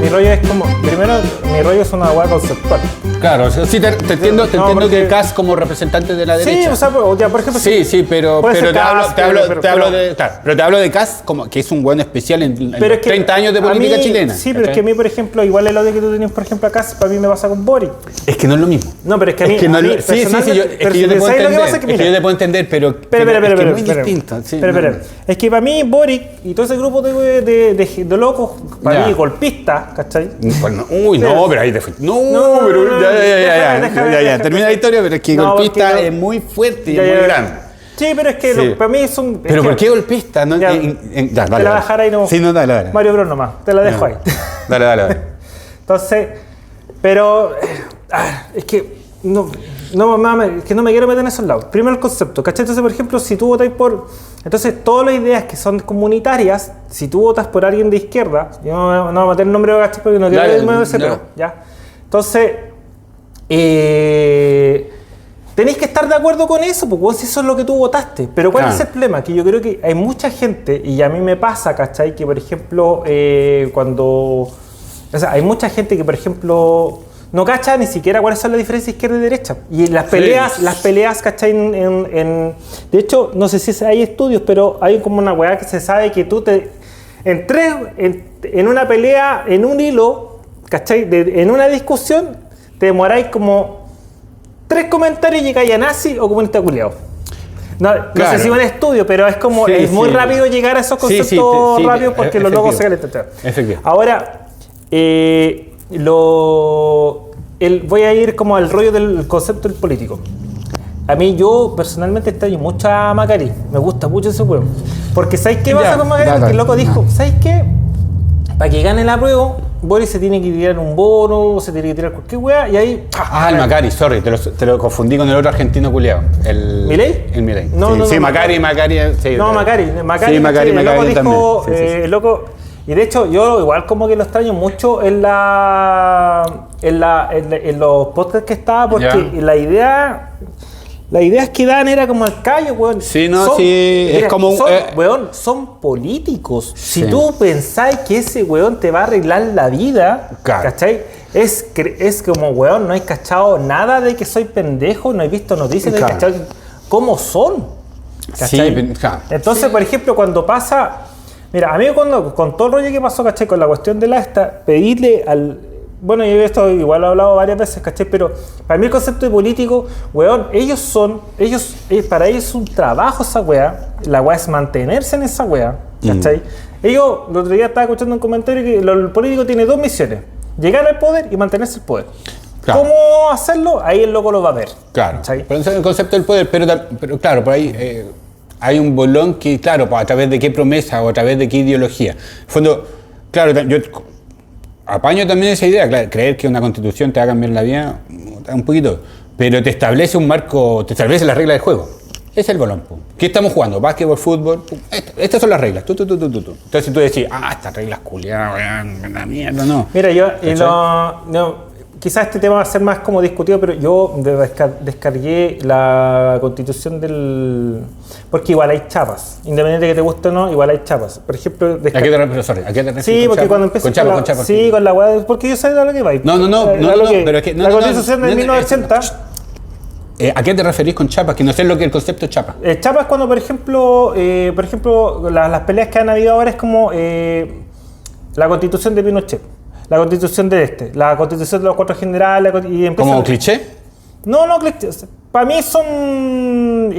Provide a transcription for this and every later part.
Mi rollo es como, primero, mi rollo es una hueá conceptual. Claro, sí, te entiendo porque... que Kast como representante de la derecha. Sí, o sea, ya, por ejemplo... Sí, pero te hablo de Kast como que es un buen especial en los 30 años de política chilena. Sí, pero es que a mí, por ejemplo, igual el odio que tú tenías, por ejemplo, a Kast, para mí me pasa con Boric. Es que no es lo mismo. No, pero es que a mí... Sí, yo te puedo entender, pero es que es muy distinto. Es que para mí Boric y todo ese grupo de locos, para mí golpistas, ¿cachai? Uy, no, pero ahí te fui. No, pero ya, termina la historia, pero es que golpista es muy fuerte y es muy grande. Sí, pero es que para mí es un... ¿Pero por qué golpista? No, dale. Te la voy a dejar ahí nomás. Sí, no, dale. Mario Bros nomás, te la dejo ahí. Dale. Entonces, pero... es que... es que no me quiero meter en esos lados. Primero el concepto, ¿cachai? Entonces, por ejemplo, si tú votas por... Entonces, todas las ideas que son comunitarias, si tú votas por alguien de izquierda, yo no voy a meter el nombre de ¿cachai? Porque no quiero irme de ese pero, ¿ya? Entonces, tenéis que estar de acuerdo con eso, porque si eso es lo que tú votaste. Pero ¿cuál es el problema? Que yo creo que hay mucha gente, y a mí me pasa, ¿cachai? Que, por ejemplo, O sea, hay mucha gente que, por ejemplo... no cacha ni siquiera cuáles son las diferencias izquierda y derecha. Y las peleas, ¿cachai? De hecho, no sé si hay estudios, pero hay como una weá que se sabe que tú en una pelea, en un hilo, ¿cachai? En una discusión, te demoráis como 3 comentarios y llegáis a nazi o comunista culiao. No sé si es un estudio, pero es como, es muy rápido llegar a esos conceptos rápidos porque los locos se calentan. Ahora, voy a ir como al rollo del concepto del político. A mí, yo personalmente extraño mucho a Macari. Me gusta mucho ese huevo. Porque ¿sabes qué pasa con Macari? Porque el loco dijo, ¿sabes qué? Para que gane la prueba, Boris se tiene que tirar un bono, se tiene que tirar cualquier hueá, y ahí... el Macari, sorry, te lo confundí con el otro argentino culiao. ¿Milei? El Milei. No, Macari. Sí, no, Macari. Sí, Macari el loco dijo, también. El loco... Y de hecho, yo igual como que lo extraño mucho en los podcasts que estaba, porque la idea que dan era como el callo, weón. Sí, no, es como un... weón, son políticos. Sí. Si tú pensáis que ese weón te va a arreglar la vida, ¿cachai? Es como, weón, no he cachado nada de que soy pendejo, no he visto noticias, no he cachado cómo son, ¿cachai? Entonces, por ejemplo, cuando pasa... Mira, a mí con todo el rollo que pasó, ¿cachai? Con la cuestión de pedirle al... Bueno, yo esto igual lo he hablado varias veces, ¿cachai? Pero para mí el concepto de político, weón, para ellos es un trabajo esa weá. La weá es mantenerse en esa weá, ¿cachai? Ellos, el otro día estaba escuchando un comentario que el político tiene 2 misiones. Llegar al poder y mantenerse el poder. ¿Cómo hacerlo? Ahí el loco lo va a ver. Claro, ¿cachai? Pero ese es el concepto del poder, pero claro, por ahí... hay un bolón que, claro, a través de qué promesa o a través de qué ideología. En fondo, claro, yo apaño también esa idea, claro, creer que una constitución te va a cambiar la vida, un poquito, pero te establece un marco, te establece las reglas del juego. Ese es el bolón. ¿Qué estamos jugando? Básquetbol, fútbol. Estas son las reglas. Entonces si tú decís, estas reglas culiadas, la mierda, no. Mira, quizás este tema va a ser más como discutido, pero yo descargué la constitución porque igual hay chapas. Independiente de que te guste o no, igual hay chapas. Por ejemplo... ¿A qué te refieres? Sí, porque cuando empiezas con chapa. Sí, con la weá... Porque yo sé de lo que va. No, pero es que... La constitución de 1980... ¿A qué te referís con chapa? Que no sé lo que es el concepto de chapa. Chapa es cuando, por ejemplo, las peleas que han habido ahora es como la constitución de Pinochet. La constitución la constitución de los 4 generales y ¿Como cliché? No, cliché. Para mí son...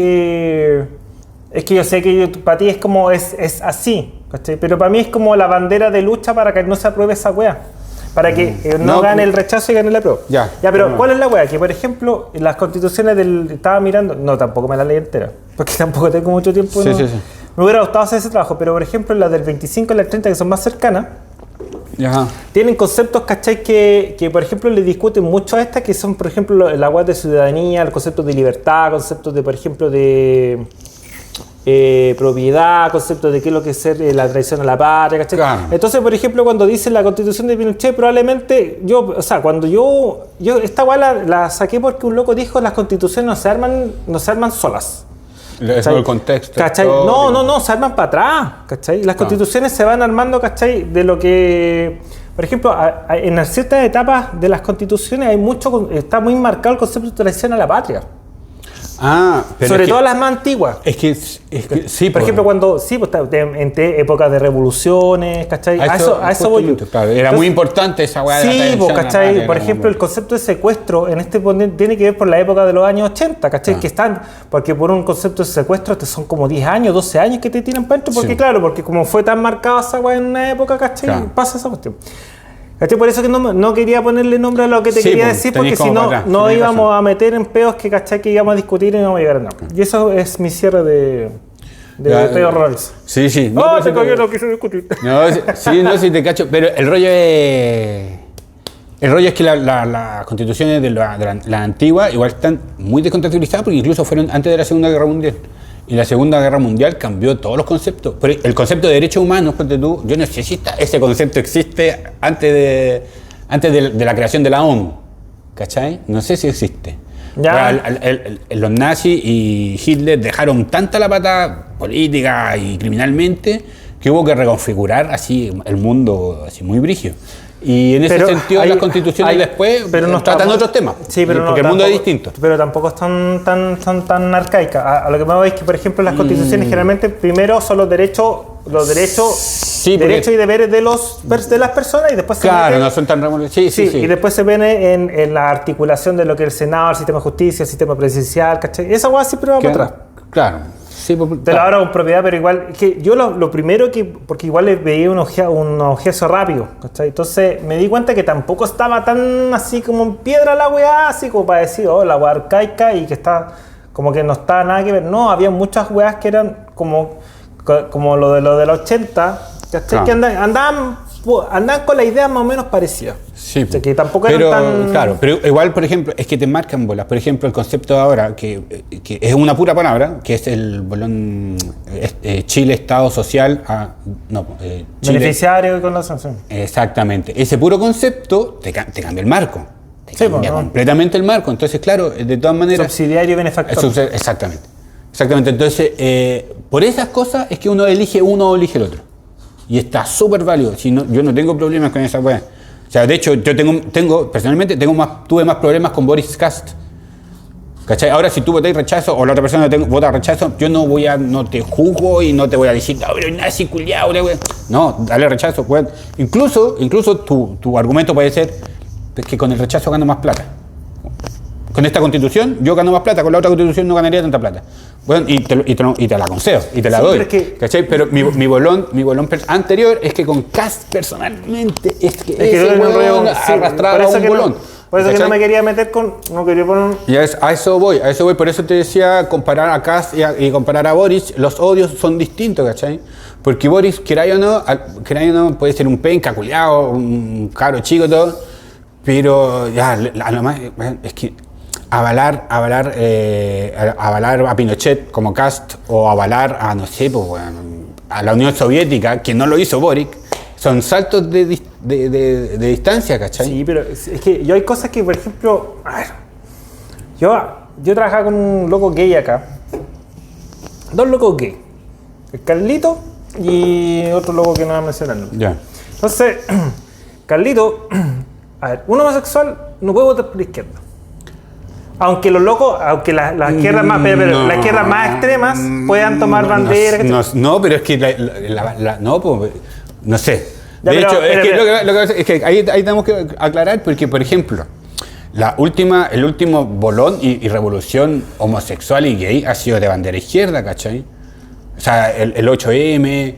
es que yo sé que para ti es como... Es así, ¿cachai? Pero para mí es como la bandera de lucha para que no se apruebe esa wea. Para que no gane el rechazo y gane la prueba. Ya, pero ¿cuál es la wea? Que, por ejemplo, las constituciones estaba mirando... No, tampoco me la leí entera. Porque tampoco tengo mucho tiempo. Sí. Me hubiera gustado hacer ese trabajo. Pero, por ejemplo, las del 25 y las 30, que son más cercanas... Ajá. Tienen conceptos, ¿cachai? Que por ejemplo le discuten mucho a estas, que son por ejemplo la web de ciudadanía, el concepto de libertad, conceptos de, por ejemplo, de propiedad, conceptos de qué es lo que es ser la traición a la patria, ¿cachai? Claro. Entonces, por ejemplo, cuando dice la constitución de Pinochet, probablemente cuando yo esta web la saqué porque un loco dijo las constituciones no se arman solas. el contexto. ¿Cachai? No, se arman para atrás, ¿cachai? Las constituciones se van armando, ¿cachai? De lo que... Por ejemplo, en ciertas etapas de las constituciones está muy marcado el concepto de traición a la patria. Pero sobre todo las más antiguas. Es que sí. Por ejemplo, cuando en épocas de revoluciones, ¿cachai? A eso voy yo. Claro, era muy importante esa weá. Sí, ¿cachai? Por ejemplo, el concepto de secuestro en tiene que ver por la época de los años 80, ¿cachai? Que están, porque por un concepto de secuestro son como 10 años, 12 años que te tiran para adentro, porque claro, porque como fue tan marcada esa weá en una época, ¿cachai? Pasa esa cuestión. ¿Cachai? Por eso que no quería ponerle nombre a lo que te quería decir, porque si no íbamos a meter en peos que, ¿cachai? Que íbamos a discutir y no vamos a llegar a nada. Y eso es mi cierre de peos roles. Sí. No quise discutir. Sí, te cacho. Pero el rollo es que las constituciones de la antigua igual están muy descontextualizadas porque incluso fueron antes de la Segunda Guerra Mundial. Y la Segunda Guerra Mundial cambió todos los conceptos. Pero el concepto de derechos humanos, yo no sé si ese concepto existe antes de la creación de la ONU. ¿Cachai? No sé si existe. Los nazis y Hitler dejaron tanta la pata política y criminalmente que hubo que reconfigurar así el mundo así muy brígido. Y en ese sentido las constituciones después tratan otros temas, porque el mundo es distinto. Pero tampoco son tan arcaicas. A lo que me voy es que, por ejemplo, las constituciones generalmente primero son los derechos y deberes de las personas y después no son tan revolucionarios. Sí. Y después se ven en la articulación de lo que es el Senado, el sistema de justicia, el sistema presidencial, ¿cachai? Esa hueá siempre va para atrás. Claro. Sí, te lo hablo con propiedad, pero igual, es que yo lo primero porque igual le veía un ojeazo rápido, ¿cachai? Entonces me di cuenta que tampoco estaba tan así como en piedra la weá, así como para decir, la weá arcaica y que está, como que no está nada que ver. No, había muchas weas que eran como lo de los 80, ¿cachai? Que andaban con la idea más o menos parecida. Sí, o sea, que tampoco eran tan... Claro, pero igual, por ejemplo, es que te marcan bolas. Por ejemplo, el concepto de ahora, que es una pura palabra, que es el bolón Chile, Estado Social, Chile, beneficiario con la sanción. Exactamente. Ese puro concepto te cambia el marco. Te cambia completamente el marco. Entonces, claro, de todas maneras... Subsidiario y benefactor. Exactamente. Entonces, por esas cosas es que uno elige uno o elige el otro. Y está súper válido. Yo no tengo problemas con esa weá. O sea, de hecho, yo personalmente tuve más problemas con Boris Kast. ¿Cachai? Ahora, si tú votas rechazo o la otra persona vota rechazo, yo no te juzgo y no te voy a decir, no, pero nazi culiao, no, dale rechazo. Weón. Incluso tu argumento puede ser que con el rechazo gano más plata. Con esta constitución yo gano más plata, con la otra constitución no ganaría tanta plata. Bueno, y te la concedo, y te la doy. ¿Cachai? Pero mi bolón anterior es que con Kast personalmente ese bolón arrastraba un bolón. Por eso que no me quería meter no quería poner... Y a eso voy, por eso te decía comparar a Kast y comparar a Boris, los odios son distintos, ¿cachai? Porque Boris, queráis o no, puede ser un penca, culiao, un cabro chico, todo, pero ya, a lo más, es que avalar a Pinochet como Kast o avalar a, no sé, pues, bueno, a la Unión Soviética, que no lo hizo Boric, son saltos de distancia, ¿cachai? Sí, pero es que yo hay cosas que, por ejemplo, a ver, yo trabajaba con un loco gay acá, dos locos gay, el Carlito y otro loco que no va a mencionar. Ya. Entonces, Carlito, a ver, un homosexual no puede votar por la izquierda. Aunque los locos, las izquierdas más, las izquierdas más extremas puedan tomar banderas. No, pero es que no sé. De hecho, es que ahí tenemos que aclarar porque, por ejemplo, el último bolón y revolución homosexual y gay ha sido de bandera izquierda, ¿cachai? O sea, el 8M,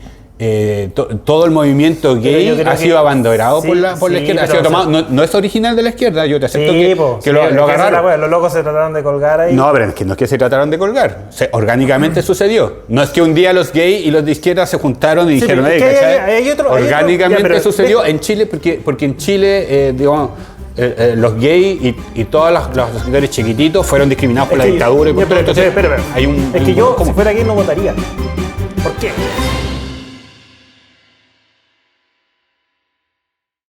todo el movimiento gay ha sido abanderado por la izquierda, ha sido tomado, no es original de la izquierda, yo te acepto que lo agarraron. Los locos se trataron de colgar ahí. No, pero no es que se trataron de colgar, orgánicamente sucedió. No es que un día los gays y los de izquierda se juntaron y dijeron, orgánicamente sucedió en Chile, porque en Chile, digamos, los gays y todos los sectores chiquititos fueron discriminados por la dictadura. Es que yo, si fuera gay, no votaría. ¿Por qué?